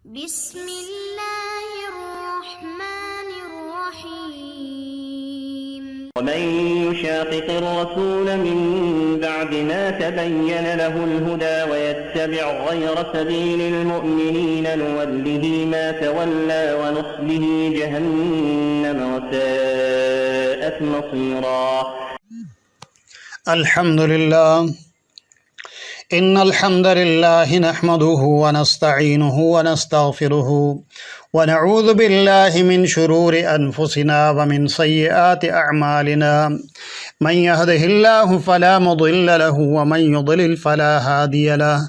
بسم اللہ الرحمن الرحیم ومن يشاقق الرسول من بعد ما تبين له الهدى ويتبع غير سبيل المؤمنين نوله ما تولى ونصله جهنم وساءت مصيرا الحمد لله إن الحمد لله نحمده ونستعينه ونستغفره ونعوذ بالله من شرور أنفسنا ومن سيئات أعمالنا من يهده الله فلا مضل له ومن يضلل فلا هادي له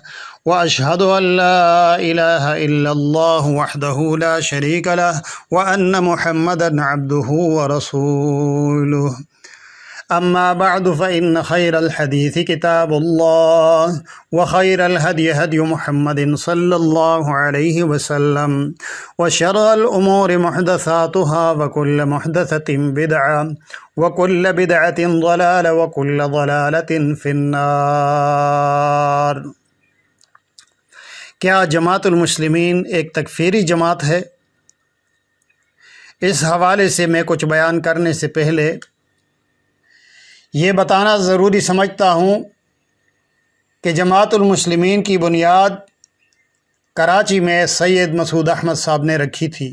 وأشهد أن لا إله إلا الله وحده لا شريك له وأن محمدا عبده ورسوله أما بعد فإن خير الحديث كتاب الله وخير الهدي هدي محمد صلى الله عليه وسلم وشر الأمور محدثاتها وكل محدثة بدعة وكل بدعة ضلالة وكل ضلالة في النار۔ کیا جماعت المسلمین ایک تکفیری جماعت ہے؟ اس حوالے سے میں کچھ بیان کرنے سے پہلے یہ بتانا ضروری سمجھتا ہوں کہ جماعت المسلمین کی بنیاد کراچی میں سید مسعود احمد صاحب نے رکھی تھی۔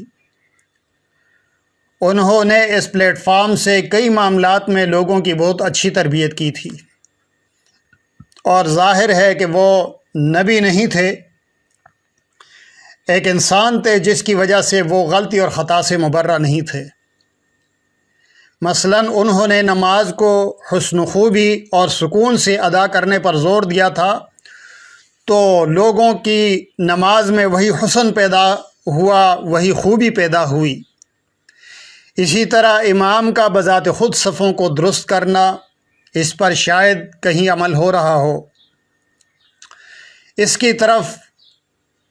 انہوں نے اس پلیٹ فارم سے کئی معاملات میں لوگوں کی بہت اچھی تربیت کی تھی، اور ظاہر ہے کہ وہ نبی نہیں تھے، ایک انسان تھے جس کی وجہ سے وہ غلطی اور خطا سے مبرہ نہیں تھے۔ مثلا انہوں نے نماز کو حسن خوبی اور سکون سے ادا کرنے پر زور دیا تھا، تو لوگوں کی نماز میں وہی حسن پیدا ہوا، وہی خوبی پیدا ہوئی۔ اسی طرح امام کا بذات خود صفوں کو درست کرنا، اس پر شاید کہیں عمل ہو رہا ہو، اس کی طرف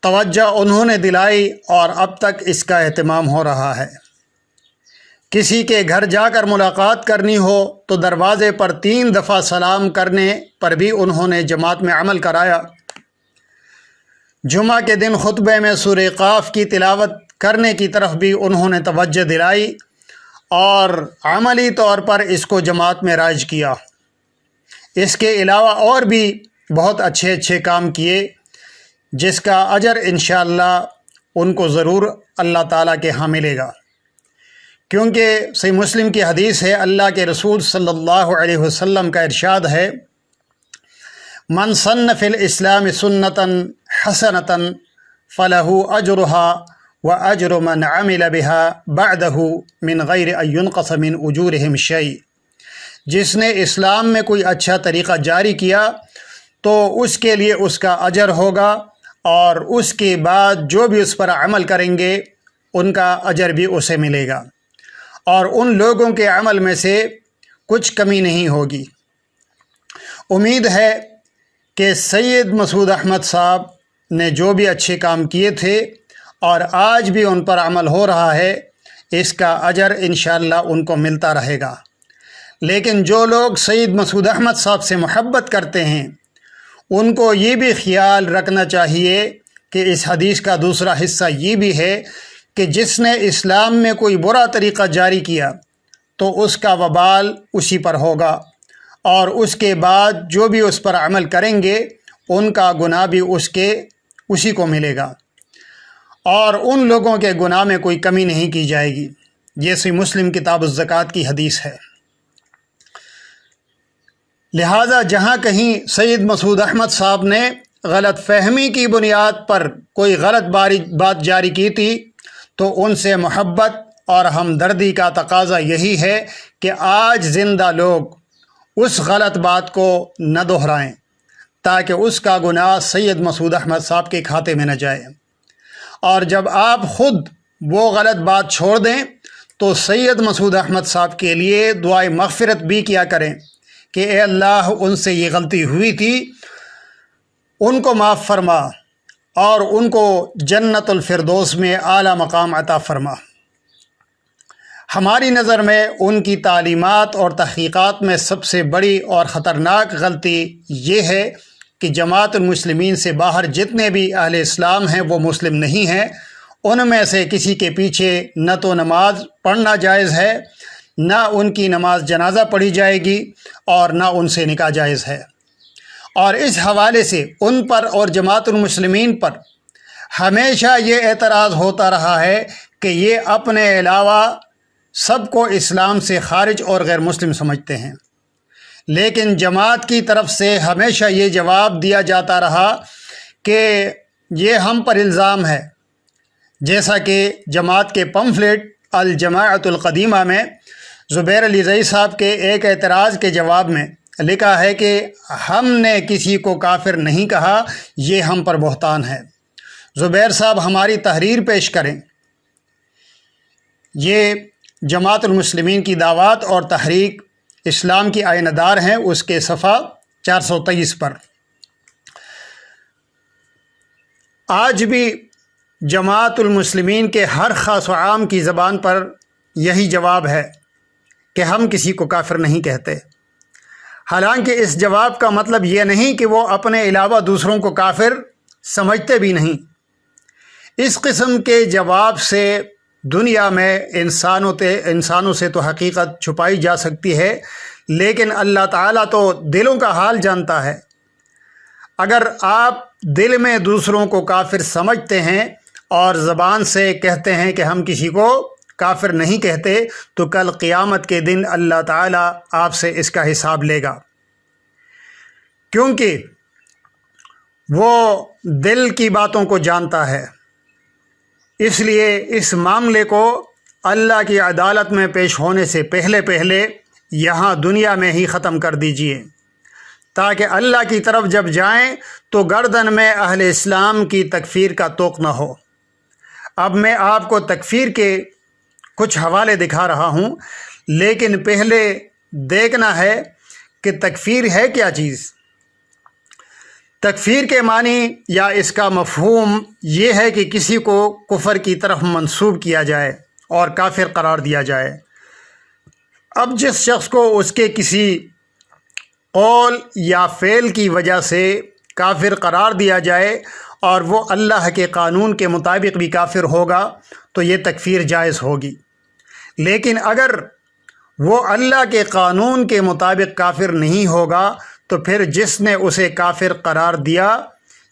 توجہ انہوں نے دلائی اور اب تک اس کا اہتمام ہو رہا ہے۔ کسی کے گھر جا کر ملاقات کرنی ہو تو دروازے پر 3 دفعہ سلام کرنے پر بھی انہوں نے جماعت میں عمل کرایا۔ جمعہ کے دن خطبے میں سورہ قاف کی تلاوت کرنے کی طرف بھی انہوں نے توجہ دلائی اور عملی طور پر اس کو جماعت میں رائج کیا۔ اس کے علاوہ اور بھی بہت اچھے اچھے کام کیے، جس کا اجر انشاءاللہ ان کو ضرور اللہ تعالیٰ کے ہاں ملے گا، کیونکہ صحیح مسلم کی حدیث ہے، اللہ کے رسول صلی اللہ علیہ وسلم کا ارشاد ہے، من سن فی الاسلام سنتا حسنتا فلہ اجرہا واجر من عمل بها بعدہ من غیر ان ینقص من اجورہم شیء۔ جس نے اسلام میں کوئی اچھا طریقہ جاری کیا تو اس کے لیے اس کا اجر ہوگا، اور اس کے بعد جو بھی اس پر عمل کریں گے ان کا اجر بھی اسے ملے گا، اور ان لوگوں کے عمل میں سے کچھ کمی نہیں ہوگی۔ امید ہے کہ سید مسعود احمد صاحب نے جو بھی اچھے کام کیے تھے اور آج بھی ان پر عمل ہو رہا ہے، اس کا اجر انشاءاللہ ان کو ملتا رہے گا۔ لیکن جو لوگ سید مسعود احمد صاحب سے محبت کرتے ہیں، ان کو یہ بھی خیال رکھنا چاہیے کہ اس حدیث کا دوسرا حصہ یہ بھی ہے کہ جس نے اسلام میں کوئی برا طریقہ جاری کیا تو اس کا وبال اسی پر ہوگا، اور اس کے بعد جو بھی اس پر عمل کریں گے ان کا گناہ بھی اسی کو ملے گا، اور ان لوگوں کے گناہ میں کوئی کمی نہیں کی جائے گی۔ یہ صحیح مسلم کتاب الزکوٰۃ کی حدیث ہے۔ لہٰذا جہاں کہیں سید مسعود احمد صاحب نے غلط فہمی کی بنیاد پر کوئی غلط بات جاری کی تھی تو ان سے محبت اور ہمدردی کا تقاضا یہی ہے کہ آج زندہ لوگ اس غلط بات کو نہ دہرائیں، تاکہ اس کا گناہ سید مسعود احمد صاحب کے کھاتے میں نہ جائے، اور جب آپ خود وہ غلط بات چھوڑ دیں تو سید مسعود احمد صاحب کے لیے دعائے مغفرت بھی کیا کریں کہ اے اللہ، ان سے یہ غلطی ہوئی تھی، ان کو معاف فرما اور ان کو جنت الفردوس میں اعلیٰ مقام عطا فرما۔ ہماری نظر میں ان کی تعلیمات اور تحقیقات میں سب سے بڑی اور خطرناک غلطی یہ ہے کہ جماعت المسلمین سے باہر جتنے بھی اہل اسلام ہیں وہ مسلم نہیں ہیں، ان میں سے کسی کے پیچھے نہ تو نماز پڑھنا جائز ہے، نہ ان کی نماز جنازہ پڑھی جائے گی، اور نہ ان سے نکاح جائز ہے۔ اور اس حوالے سے ان پر اور جماعت المسلمین پر ہمیشہ یہ اعتراض ہوتا رہا ہے کہ یہ اپنے علاوہ سب کو اسلام سے خارج اور غیر مسلم سمجھتے ہیں، لیکن جماعت کی طرف سے ہمیشہ یہ جواب دیا جاتا رہا کہ یہ ہم پر الزام ہے، جیسا کہ جماعت کے پمفلٹ الجماعت القدیمہ میں زبیر علی رئی صاحب کے ایک اعتراض کے جواب میں لکھا ہے کہ ہم نے کسی کو کافر نہیں کہا، یہ ہم پر بہتان ہے۔ زبیر صاحب ہماری تحریر پیش کریں۔ یہ جماعت المسلمین کی دعوات اور تحریک اسلام کی آئینہ دار ہیں، اس کے صفحہ 423 پر۔ آج بھی جماعت المسلمین کے ہر خاص و عام کی زبان پر یہی جواب ہے کہ ہم کسی کو کافر نہیں کہتے، حالانکہ اس جواب کا مطلب یہ نہیں کہ وہ اپنے علاوہ دوسروں کو کافر سمجھتے بھی نہیں۔ اس قسم کے جواب سے دنیا میں انسانوں سے تو حقیقت چھپائی جا سکتی ہے، لیکن اللہ تعالیٰ تو دلوں کا حال جانتا ہے۔ اگر آپ دل میں دوسروں کو کافر سمجھتے ہیں اور زبان سے کہتے ہیں کہ ہم کسی کو کافر نہیں کہتے، تو کل قیامت کے دن اللہ تعالیٰ آپ سے اس کا حساب لے گا، کیونکہ وہ دل کی باتوں کو جانتا ہے۔ اس لیے اس معاملے کو اللہ کی عدالت میں پیش ہونے سے پہلے یہاں دنیا میں ہی ختم کر دیجئے، تاکہ اللہ کی طرف جب جائیں تو گردن میں اہل اسلام کی تکفیر کا طوق نہ ہو۔ اب میں آپ کو تکفیر کے کچھ حوالے دکھا رہا ہوں، لیکن پہلے دیکھنا ہے کہ تکفیر ہے کیا چیز۔ تکفیر کے معنی یا اس کا مفہوم یہ ہے کہ کسی کو کفر کی طرف منسوب کیا جائے اور کافر قرار دیا جائے۔ اب جس شخص کو اس کے کسی قول یا فعل کی وجہ سے کافر قرار دیا جائے اور وہ اللہ کے قانون کے مطابق بھی کافر ہوگا تو یہ تکفیر جائز ہوگی، لیکن اگر وہ اللہ کے قانون کے مطابق کافر نہیں ہوگا تو پھر جس نے اسے کافر قرار دیا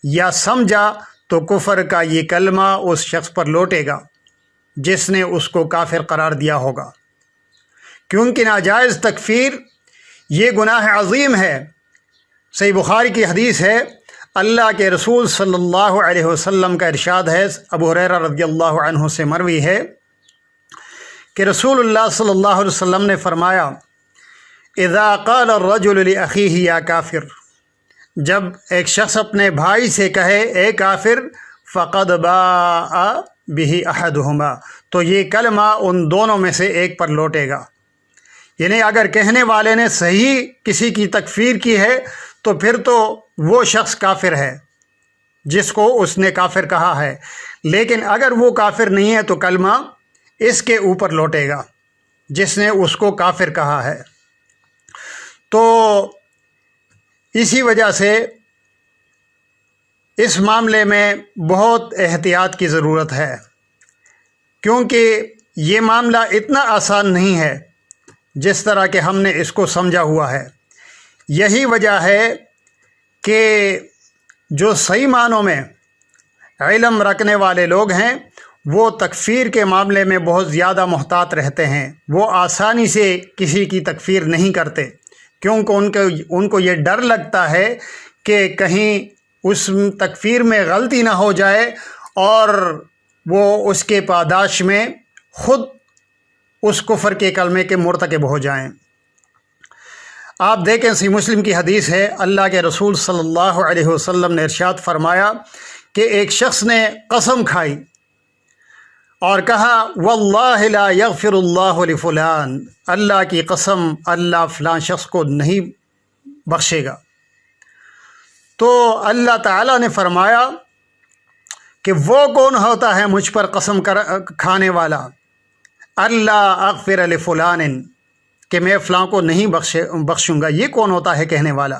یا سمجھا تو کفر کا یہ کلمہ اس شخص پر لوٹے گا جس نے اس کو کافر قرار دیا ہوگا، کیونکہ ناجائز تکفیر یہ گناہ عظیم ہے۔ صحیح بخاری کی حدیث ہے، اللہ کے رسول صلی اللہ علیہ وسلم کا ارشاد ہے، ابو ہریرہ رضی اللہ عنہ سے مروی ہے کہ رسول اللہ صلی اللہ علیہ وسلم نے فرمایا، اذا قال الرجل لاخیہ یا کافر، جب ایک شخص اپنے بھائی سے کہے اے کافر، فقد باء بہ احدہما، تو یہ کلمہ ان دونوں میں سے ایک پر لوٹے گا۔ یعنی اگر کہنے والے نے صحیح کسی کی تکفیر کی ہے تو پھر تو وہ شخص کافر ہے جس کو اس نے کافر کہا ہے، لیکن اگر وہ کافر نہیں ہے تو کلمہ اس کے اوپر لوٹے گا جس نے اس کو کافر کہا ہے۔ تو اسی وجہ سے اس معاملے میں بہت احتیاط کی ضرورت ہے، کیونکہ یہ معاملہ اتنا آسان نہیں ہے جس طرح کہ ہم نے اس کو سمجھا ہوا ہے۔ یہی وجہ ہے کہ جو صحیح معنوں میں علم رکھنے والے لوگ ہیں وہ تکفیر کے معاملے میں بہت زیادہ محتاط رہتے ہیں، وہ آسانی سے کسی کی تکفیر نہیں کرتے، کیونکہ ان کو یہ ڈر لگتا ہے کہ کہیں اس تکفیر میں غلطی نہ ہو جائے اور وہ اس کے پاداش میں خود اس کفر کے کلمے کے مرتکب ہو جائیں۔ آپ دیکھیں صحیح مسلم کی حدیث ہے، اللہ کے رسول صلی اللہ علیہ وسلم نے ارشاد فرمایا کہ ایک شخص نے قسم کھائی اور کہا واللہ لا یغفر اللہ لفلان، اللہ کی قسم اللہ فلان شخص کو نہیں بخشے گا۔ تو اللہ تعالیٰ نے فرمایا کہ وہ کون ہوتا ہے مجھ پر قسم کھانے والا، اللہ اغفر لفلان، کہ میں فلاں کو نہیں بخشوں گا، یہ کون ہوتا ہے کہنے والا؟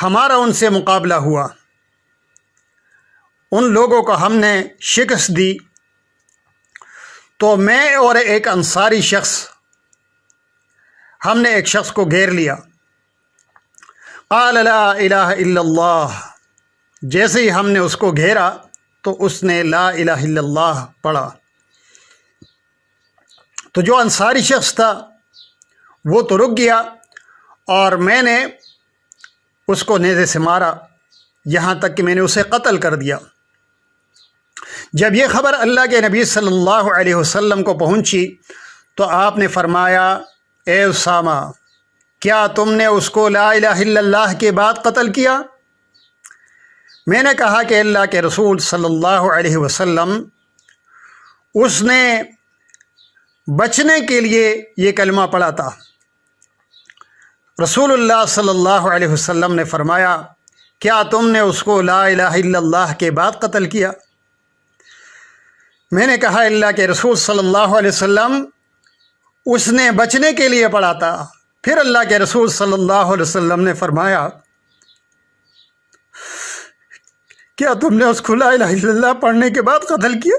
ہمارا ان سے مقابلہ ہوا، ان لوگوں کو ہم نے شکست دی، تو میں اور ایک انصاری شخص، ہم نے ایک شخص کو گھیر لیا۔ قال لا الہ الا اللہ، جیسے ہی ہم نے اس کو گھیرا تو اس نے لا الہ الا اللہ پڑھا۔ تو جو انصاری شخص تھا وہ تو رک گیا، اور میں نے اس کو نیزے سے مارا، یہاں تک کہ میں نے اسے قتل کر دیا۔ جب یہ خبر اللہ کے نبی صلی اللہ علیہ وسلم کو پہنچی تو آپ نے فرمایا، اے اسامہ، کیا تم نے اس کو لا الہ الا اللہ کے بعد قتل کیا؟ میں نے کہا کہ اللہ کے رسول صلی اللہ علیہ وسلم، اس نے بچنے کے لیے یہ کلمہ پڑھا تھا۔ رسول اللہ صلی اللہ علیہ وسلم نے فرمایا، کیا تم نے اس کو لا الہ الا اللہ کے بعد قتل کیا؟ میں نے کہا، اللہ کے رسول صلی اللہ علیہ وسلم، اس نے بچنے کے لیے پڑھا تھا۔ پھر اللہ کے رسول صلی اللہ علیہ وسلم نے فرمایا، کیا تم نے اس کو لا الہ الا اللہ پڑھنے کے بعد قتل کیا؟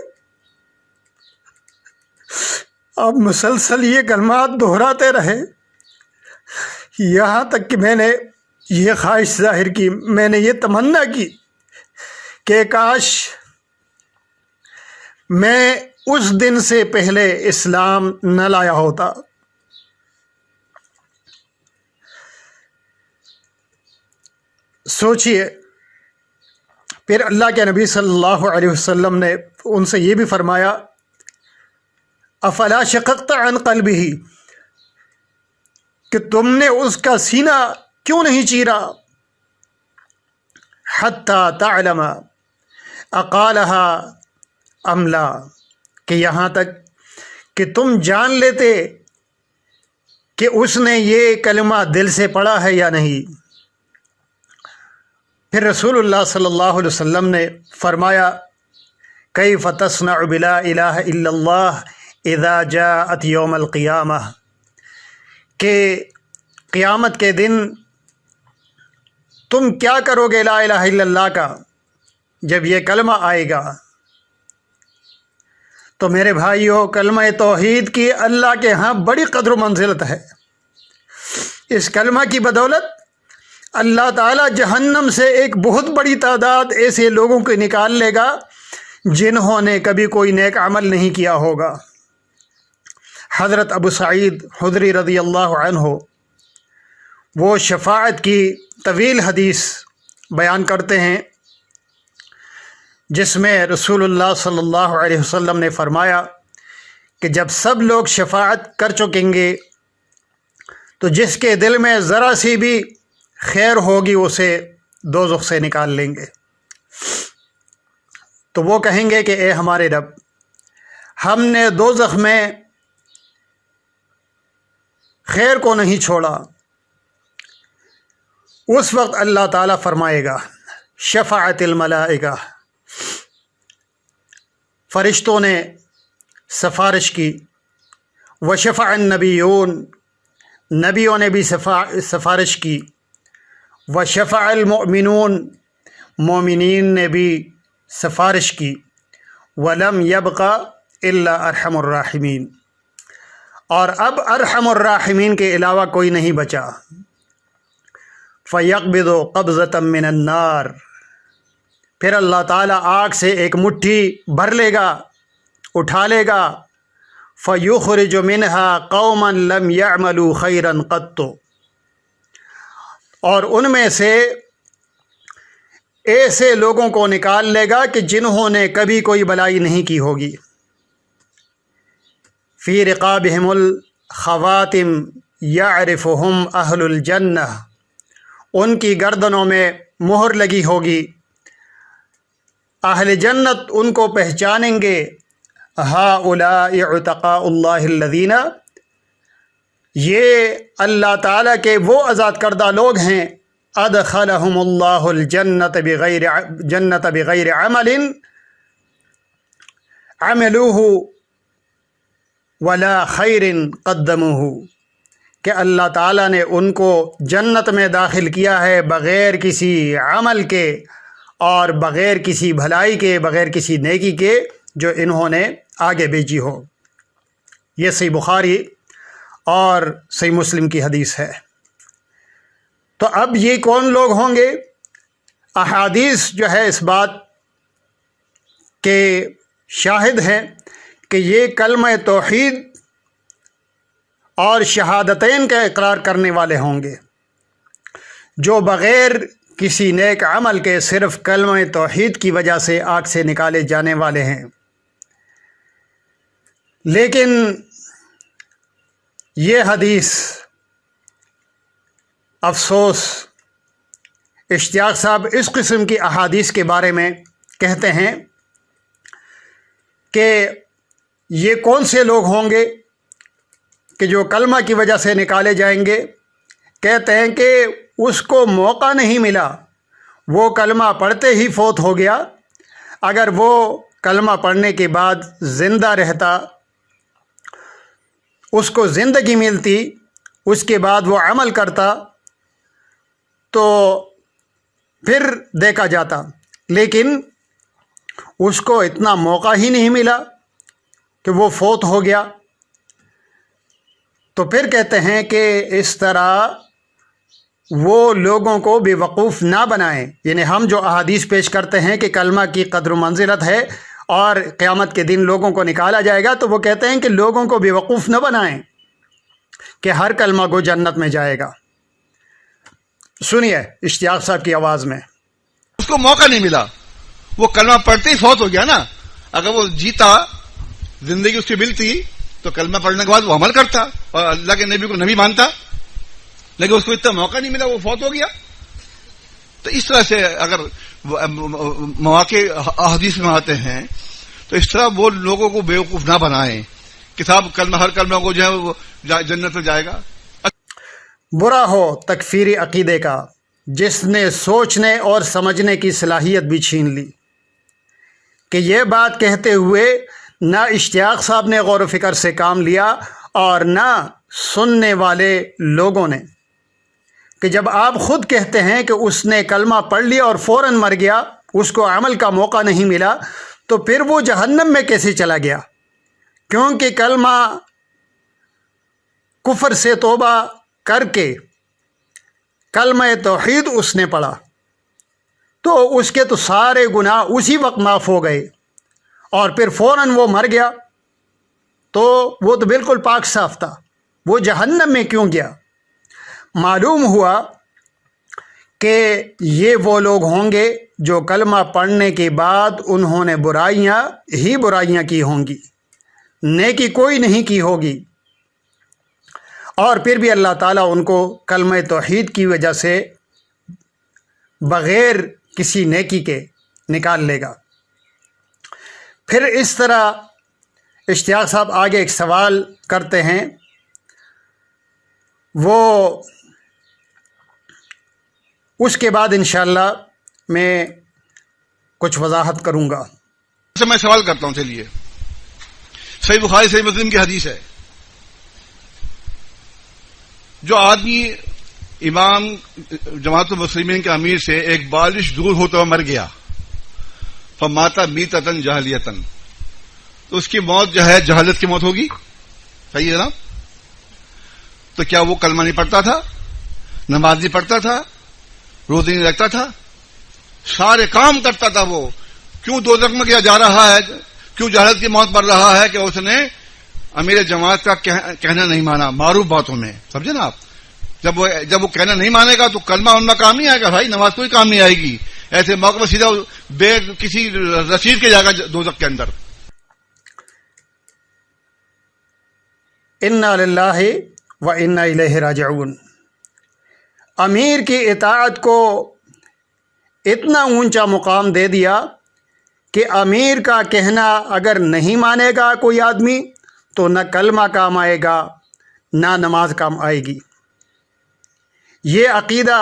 آپ مسلسل یہ کلمات دہراتے رہے، یہاں تک کہ میں نے یہ خواہش ظاہر کی، میں نے یہ تمنا کی کہ کاش میں اس دن سے پہلے اسلام نہ لایا ہوتا۔ سوچئے، پھر اللہ کے نبی صلی اللہ علیہ وسلم نے ان سے یہ بھی فرمایا، افلا شققت عن قلبہ، کہ تم نے اس کا سینہ کیوں نہیں چیرا؟ حتی تعلم اقالہا ام لا، کہ یہاں تک کہ تم جان لیتے کہ اس نے یہ کلمہ دل سے پڑھا ہے یا نہیں۔ پھر رسول اللہ صلی اللہ علیہ وسلم نے فرمایا، کیف تصنع بلا الہ الا اللہ اذا جاءت یوم القیامہ، کہ قیامت کے دن تم کیا کرو گے لا الہ الا اللہ کا جب یہ کلمہ آئے گا؟ تو میرے بھائیو، کلمہ توحید کی اللہ کے ہاں بڑی قدر و منزلت ہے۔ اس کلمہ کی بدولت اللہ تعالیٰ جہنم سے ایک بہت بڑی تعداد ایسے لوگوں کو نکال لے گا جنہوں نے کبھی کوئی نیک عمل نہیں کیا ہوگا۔ حضرت ابو سعید خدری رضی اللہ عنہ وہ شفاعت کی طویل حدیث بیان کرتے ہیں، جس میں رسول اللہ صلی اللہ علیہ وسلم نے فرمایا کہ جب سب لوگ شفاعت کر چکیں گے تو جس کے دل میں ذرا سی بھی خیر ہوگی اسے دوزخ سے نکال لیں گے۔ تو وہ کہیں گے کہ اے ہمارے رب، ہم نے دوزخ میں خیر کو نہیں چھوڑا۔ اس وقت اللہ تعالیٰ فرمائے گا، شفاعت الملائکہ، فرشتوں نے سفارش کی، وشفع النبیون، نبیوں نے بھی سفارش کی، وشفع المؤمنون، مومنین نے بھی سفارش کی، ولم یبق الا ارحم الراحمین، اور اب ارحم الراحمین کے علاوہ کوئی نہیں بچا۔ فیقبض قبضۃ من النار، پھر اللہ تعالیٰ آگ سے ایک مٹھی بھر لے گا، اٹھا لے گا، فیخرج منہا قوما لم یعملوا خیرا قط، اور ان میں سے ایسے لوگوں کو نکال لے گا کہ جنہوں نے کبھی کوئی بلائی نہیں کی ہوگی۔ فی رقابہم الخواتم یعرفہم اہل الجنہ، ان کی گردنوں میں مہر لگی ہوگی، اہل جنت ان کو پہچانیں گے، ہؤلاء عتقاء اللہ الذین، یہ اللہ تعالیٰ کے وہ آزاد کردہ لوگ ہیں، ادخلہم اللہ الجنت بغیر عمل عملوہ ولا خیر قدموہ، کہ اللہ تعالیٰ نے ان کو جنت میں داخل کیا ہے بغیر کسی عمل کے اور بغیر کسی بھلائی کے، بغیر کسی نیکی کے جو انہوں نے آگے بھیجی ہو۔ یہ صحیح بخاری اور صحیح مسلم کی حدیث ہے۔ تو اب یہ کون لوگ ہوں گے؟ احادیث جو ہے اس بات کے شاہد ہیں کہ یہ کلمہ توحید اور شہادتین کا اقرار کرنے والے ہوں گے، جو بغیر کسی نیک عمل کے صرف کلمہ توحید کی وجہ سے آگ سے نکالے جانے والے ہیں۔ لیکن یہ حدیث، افسوس، اشتیاق صاحب اس قسم کی احادیث کے بارے میں کہتے ہیں کہ یہ کون سے لوگ ہوں گے کہ جو کلمہ کی وجہ سے نکالے جائیں گے؟ کہتے ہیں کہ اس کو موقع نہیں ملا، وہ کلمہ پڑھتے ہی فوت ہو گیا۔ اگر وہ کلمہ پڑھنے کے بعد زندہ رہتا، اس کو زندگی ملتی، اس کے بعد وہ عمل کرتا تو پھر دیکھا جاتا، لیکن اس کو اتنا موقع ہی نہیں ملا کہ وہ فوت ہو گیا۔ تو پھر کہتے ہیں کہ اس طرح وہ لوگوں کو بے وقوف نہ بنائیں، یعنی ہم جو احادیث پیش کرتے ہیں کہ کلمہ کی قدر و منزلت ہے اور قیامت کے دن لوگوں کو نکالا جائے گا، تو وہ کہتے ہیں کہ لوگوں کو بے وقوف نہ بنائیں کہ ہر کلمہ کو جنت میں جائے گا۔ سنیے اشتیاق صاحب کی آواز میں۔ اس کو موقع نہیں ملا، وہ کلمہ پڑھتے ہی فوت ہو گیا نا۔ اگر وہ جیتا، زندگی اس کی ملتی، تو کلمہ پڑھنے کے بعد وہ عمل کرتا اور اللہ کے نبی کو نبی مانتا، لیکن اس کو اتنا موقع نہیں ملا، وہ فوت ہو گیا۔ تو اس طرح سے اگر مواقع احادیث میں آتے ہیں تو اس طرح وہ لوگوں کو بیوقوف نہ بنائیں کہ صاحب کلمہ، ہر کلمہ کو جو ہے وہ جنت میں جائے گا۔ برا ہو تکفیری عقیدے کا جس نے سوچنے اور سمجھنے کی صلاحیت بھی چھین لی، کہ یہ بات کہتے ہوئے نہ اشتیاق صاحب نے غور و فکر سے کام لیا اور نہ سننے والے لوگوں نے، کہ جب آپ خود کہتے ہیں کہ اس نے کلمہ پڑھ لیا اور فوراً مر گیا، اس کو عمل کا موقع نہیں ملا، تو پھر وہ جہنم میں کیسے چلا گیا؟ کیونکہ کلمہ کفر سے توبہ کر کے کلمہ توحید اس نے پڑھا تو اس کے تو سارے گناہ اسی وقت معاف ہو گئے، اور پھر فوراً وہ مر گیا تو وہ تو بالکل پاک صاف تھا، وہ جہنم میں کیوں گیا؟ معلوم ہوا کہ یہ وہ لوگ ہوں گے جو کلمہ پڑھنے کے بعد انہوں نے برائیاں ہی برائیاں کی ہوں گی، نیکی کوئی نہیں کی ہوگی، اور پھر بھی اللہ تعالیٰ ان کو کلمہ توحید کی وجہ سے بغیر کسی نیکی کے نکال لے گا۔ پھر اس طرح اشتیاق صاحب آگے ایک سوال کرتے ہیں، وہ اس کے بعد انشاءاللہ میں کچھ وضاحت کروں گا۔ میں سوال کرتا ہوں، چلیے، صحیح بخاری صحیح مسلم کی حدیث ہے، جو آدمی امام جماعت المسلمین کے امیر سے ایک بارش دور ہوتا ہوا مر گیا، فماتا میتتن جہلیتن، تو اس کی موت جو ہے جہالت کی موت ہوگی، صحیح ہے نا؟ تو کیا وہ کلمہ نہیں پڑھتا تھا، نماز نہیں پڑھتا تھا، روزے نہیں رکھتا تھا، سارے کام کرتا تھا، وہ کیوں دوزخ میں کیا جا رہا ہے؟ کیوں جہالت کی موت مر رہا ہے؟ کہ اس نے امیر جماعت کا کہنا نہیں مانا معروف باتوں میں، سمجھے نا آپ؟ جب وہ کہنا نہیں مانے گا تو کلمہ ان میں کام نہیں آئے گا، بھائی نماز کوئی کام نہیں آئے گی، ایسے موقع پر سیدھا بے کسی رسید کے جائے گا دوزخ کے اندر۔ انا للہ و انا الیہ راجعون۔ امیر کی اطاعت کو اتنا اونچا مقام دے دیا کہ امیر کا کہنا اگر نہیں مانے گا کوئی آدمی تو نہ کلمہ کام آئے گا نہ نماز کام آئے گی۔ یہ عقیدہ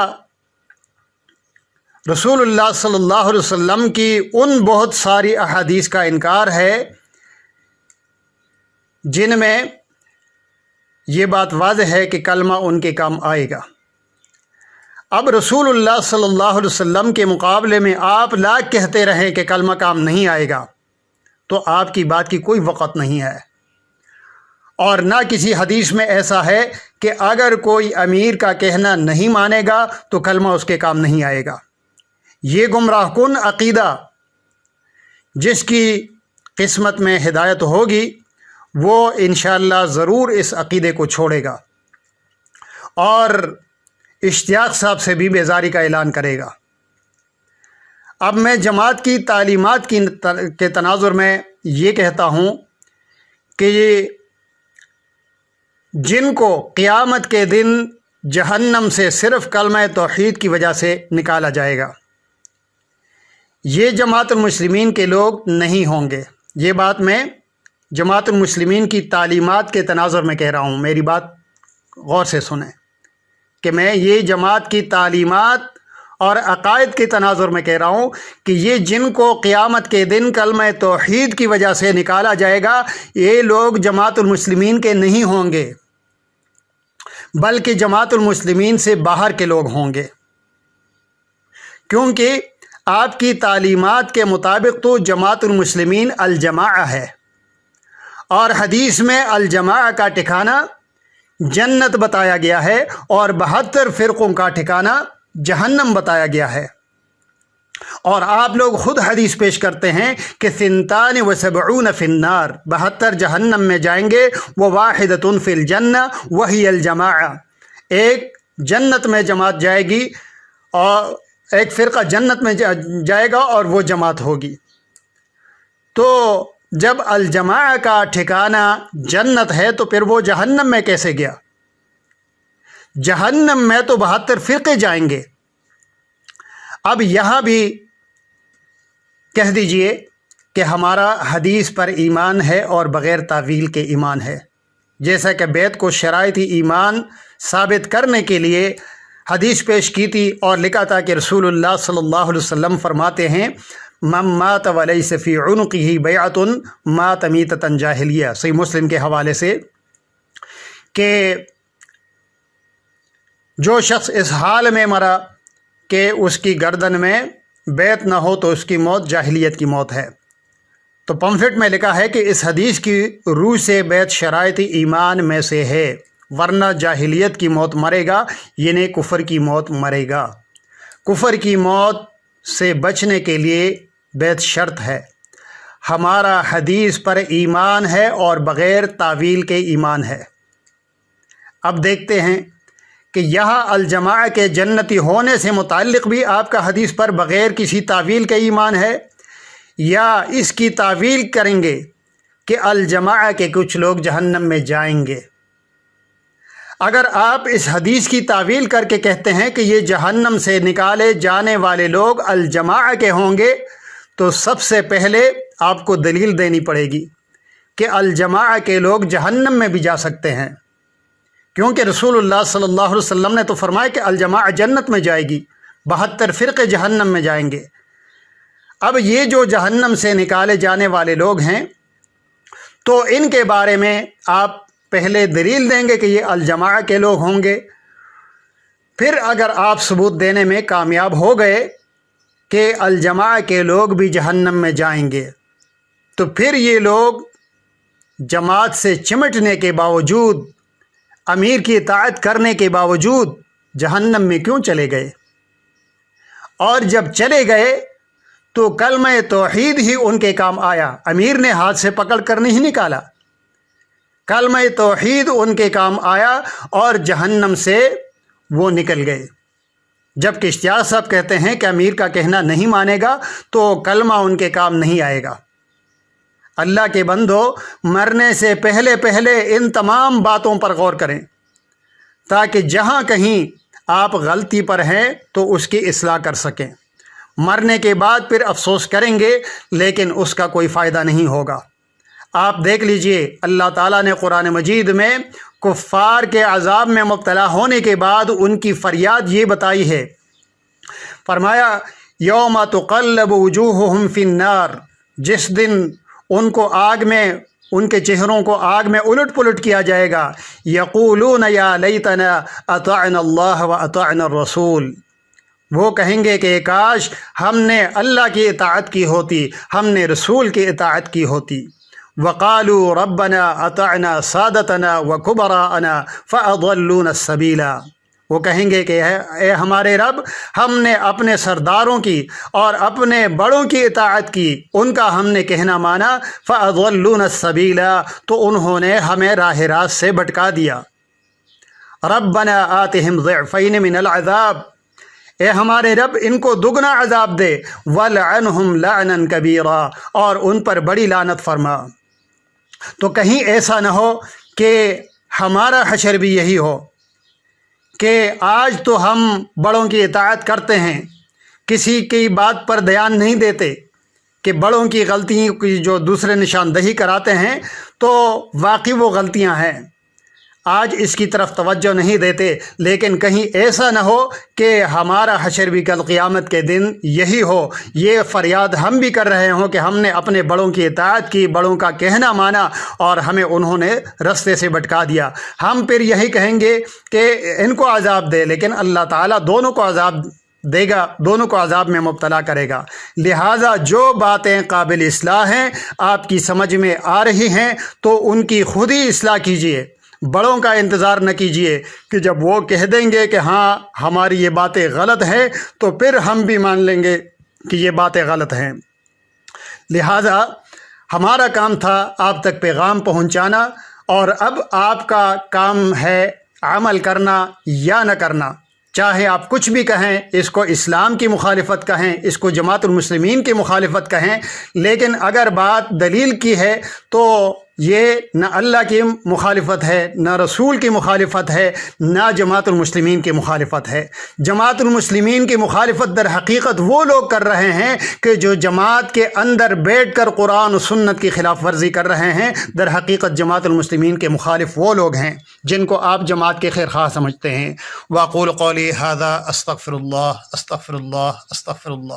رسول اللہ صلی اللہ علیہ وسلم کی ان بہت ساری احادیث کا انکار ہے جن میں یہ بات واضح ہے کہ کلمہ ان کے کام آئے گا۔ اب رسول اللہ صلی اللہ علیہ وسلم کے مقابلے میں آپ لاکھ کہتے رہیں کہ کلمہ کام نہیں آئے گا تو آپ کی بات کی کوئی وقت نہیں ہے، اور نہ کسی حدیث میں ایسا ہے کہ اگر کوئی امیر کا کہنا نہیں مانے گا تو کلمہ اس کے کام نہیں آئے گا۔ یہ گمراہ کن عقیدہ جس کی قسمت میں ہدایت ہوگی وہ انشاءاللہ ضرور اس عقیدے کو چھوڑے گا اور اشتیاق صاحب سے بھی بیزاری کا اعلان کرے گا۔ اب میں جماعت کی تعلیمات کے تناظر میں یہ کہتا ہوں کہ یہ جن کو قیامت کے دن جہنم سے صرف کلمہ توحید کی وجہ سے نکالا جائے گا، یہ جماعت المسلمین کے لوگ نہیں ہوں گے۔ یہ بات میں جماعت المسلمین کی تعلیمات کے تناظر میں کہہ رہا ہوں، میری بات غور سے سنیں کہ میں یہ جماعت کی تعلیمات اور عقائد کے تناظر میں کہہ رہا ہوں کہ یہ جن کو قیامت کے دن کلمہ توحید کی وجہ سے نکالا جائے گا یہ لوگ جماعت المسلمین کے نہیں ہوں گے، بلکہ جماعت المسلمین سے باہر کے لوگ ہوں گے، کیونکہ آپ کی تعلیمات کے مطابق تو جماعت المسلمین الجماعہ ہے، اور حدیث میں الجماعہ کا ٹھکانہ جنت بتایا گیا ہے اور 72 فرقوں کا ٹھکانہ جہنم بتایا گیا ہے، اور آپ لوگ خود حدیث پیش کرتے ہیں کہ 72 فی النار، 72 جہنم میں جائیں گے، وواحدۃ فی الجنہ وہی الجماعہ، ایک جنت میں جماعت جائے گی اور ایک فرقہ جنت میں جائے گا اور وہ جماعت ہوگی۔ تو جب الجماعہ کا ٹھکانہ جنت ہے تو پھر وہ جہنم میں کیسے گیا؟ جہنم میں تو 72 فرقے جائیں گے۔ اب یہاں بھی کہہ دیجئے کہ ہمارا حدیث پر ایمان ہے اور بغیر تعویل کے ایمان ہے، جیسا کہ بیت کو شرائط ایمان ثابت کرنے کے لیے حدیث پیش کی تھی اور لکھا تھا کہ رسول اللہ صلی اللہ علیہ وسلم فرماتے ہیں من مات ولیس فی عنقہ بیعۃ مات میتۃ جاہلیہ، صحیح مسلم کے حوالے سے، کہ جو شخص اس حال میں مرا کہ اس کی گردن میں بیعت نہ ہو تو اس کی موت جاہلیت کی موت ہے۔ تو پمفلٹ میں لکھا ہے کہ اس حدیث کی روح سے بیعت شرائط ایمان میں سے ہے، ورنہ جاہلیت کی موت مرے گا یعنی کفر کی موت مرے گا۔ کفر کی موت سے بچنے کے لیے بیعت شرط ہے۔ ہمارا حدیث پر ایمان ہے اور بغیر تعویل کے ایمان ہے۔ اب دیکھتے ہیں کہ یہاں الجماعہ کے جنتی ہونے سے متعلق بھی آپ کا حدیث پر بغیر کسی تعویل کے ایمان ہے، یا اس کی تعویل کریں گے کہ الجماعہ کے کچھ لوگ جہنم میں جائیں گے۔ اگر آپ اس حدیث کی تعویل کر کے کہتے ہیں کہ یہ جہنم سے نکالے جانے والے لوگ الجماعہ کے ہوں گے تو سب سے پہلے آپ کو دلیل دینی پڑے گی کہ الجماعہ کے لوگ جہنم میں بھی جا سکتے ہیں، کیونکہ رسول اللہ صلی اللہ علیہ وسلم نے تو فرمایا کہ الجماعہ جنت میں جائے گی، 72 فرقے جہنم میں جائیں گے۔ اب یہ جو جہنم سے نکالے جانے والے لوگ ہیں تو ان کے بارے میں آپ پہلے دلیل دیں گے کہ یہ الجماعہ کے لوگ ہوں گے، پھر اگر آپ ثبوت دینے میں کامیاب ہو گئے کہ الجماعہ کے لوگ بھی جہنم میں جائیں گے تو پھر یہ لوگ جماعت سے چمٹنے کے باوجود، امیر کی اطاعت کرنے کے باوجود جہنم میں کیوں چلے گئے؟ اور جب چلے گئے تو کلمہ توحید ہی ان کے کام آیا، امیر نے ہاتھ سے پکڑ کر نہیں نکالا، کلمہ توحید ان کے کام آیا اور جہنم سے وہ نکل گئے۔ جبکہ اشتیاق صاحب کہتے ہیں کہ امیر کا کہنا نہیں مانے گا تو کلمہ ان کے کام نہیں آئے گا۔ اللہ کے بندو، مرنے سے پہلے پہلے ان تمام باتوں پر غور کریں تاکہ جہاں کہیں آپ غلطی پر ہیں تو اس کی اصلاح کر سکیں۔ مرنے کے بعد پھر افسوس کریں گے لیکن اس کا کوئی فائدہ نہیں ہوگا۔ آپ دیکھ لیجئے، اللہ تعالیٰ نے قرآن مجید میں کفار کے عذاب میں مبتلا ہونے کے بعد ان کی فریاد یہ بتائی ہے، فرمایا یوم تقلب وجوہہم فی النار، جس دن ان کو آگ میں ان کے چہروں کو آگ میں الٹ پلٹ کیا جائے گا. یقولون یا لیتنا اطعنا اللہ و اطعنا الرسول، وہ کہیں گے کہ کاش ہم نے اللہ کی اطاعت کی ہوتی، ہم نے رسول کی اطاعت کی ہوتی. وقالوا ربنا اطعنا سادتنا وکبراءنا فاضلونا السبیل، وہ کہیں گے کہ اے ہمارے رب، ہم نے اپنے سرداروں کی اور اپنے بڑوں کی اطاعت کی، ان کا ہم نے کہنا مانا، فاضلونا السبیل، تو انہوں نے ہمیں راہ راست سے بھٹکا دیا. ربنا آتہم ضعفین من العذاب، اے ہمارے رب ان کو دگنا عذاب دے. وَلْعَنْهُمْ لَعْنًا كَبِيرًا، اور ان پر بڑی لعنت فرما. تو کہیں ایسا نہ ہو کہ ہمارا حشر بھی یہی ہو کہ آج تو ہم بڑوں کی اطاعت کرتے ہیں، کسی کی بات پر دھیان نہیں دیتے، کہ بڑوں کی غلطیوں کی جو دوسرے نشاندہی کراتے ہیں تو واقعی وہ غلطیاں ہیں، آج اس کی طرف توجہ نہیں دیتے. لیکن کہیں ایسا نہ ہو کہ ہمارا حشر بھی کل قیامت کے دن یہی ہو، یہ فریاد ہم بھی کر رہے ہوں کہ ہم نے اپنے بڑوں کی اطاعت کی، بڑوں کا کہنا مانا، اور ہمیں انہوں نے رستے سے بھٹکا دیا. ہم پھر یہی کہیں گے کہ ان کو عذاب دے، لیکن اللہ تعالیٰ دونوں کو عذاب دے گا، دونوں کو عذاب میں مبتلا کرے گا. لہٰذا جو باتیں قابل اصلاح ہیں، آپ کی سمجھ میں آ رہی ہیں، تو ان کی خود ہی اصلاح کیجیے. بڑوں کا انتظار نہ کیجیے کہ جب وہ کہہ دیں گے کہ ہاں ہماری یہ باتیں غلط ہیں تو پھر ہم بھی مان لیں گے کہ یہ باتیں غلط ہیں. لہٰذا ہمارا کام تھا آپ تک پیغام پہنچانا، اور اب آپ کا کام ہے عمل کرنا یا نہ کرنا. چاہے آپ کچھ بھی کہیں، اس کو اسلام کی مخالفت کہیں، اس کو جماعت المسلمین کی مخالفت کہیں، لیکن اگر بات دلیل کی ہے تو یہ نہ اللہ کی مخالفت ہے، نہ رسول کی مخالفت ہے، نہ جماعت المسلمین کی مخالفت ہے. جماعت المسلمین کی مخالفت در حقیقت وہ لوگ کر رہے ہیں کہ جو جماعت کے اندر بیٹھ کر قرآن و سنت کی خلاف ورزی کر رہے ہیں. در حقیقت جماعت المسلمین کے مخالف وہ لوگ ہیں جن کو آپ جماعت کے خیر خواہ سمجھتے ہیں. واقول قولی ھذا استغفر اللہ استغفر اللہ استغفر اللہ.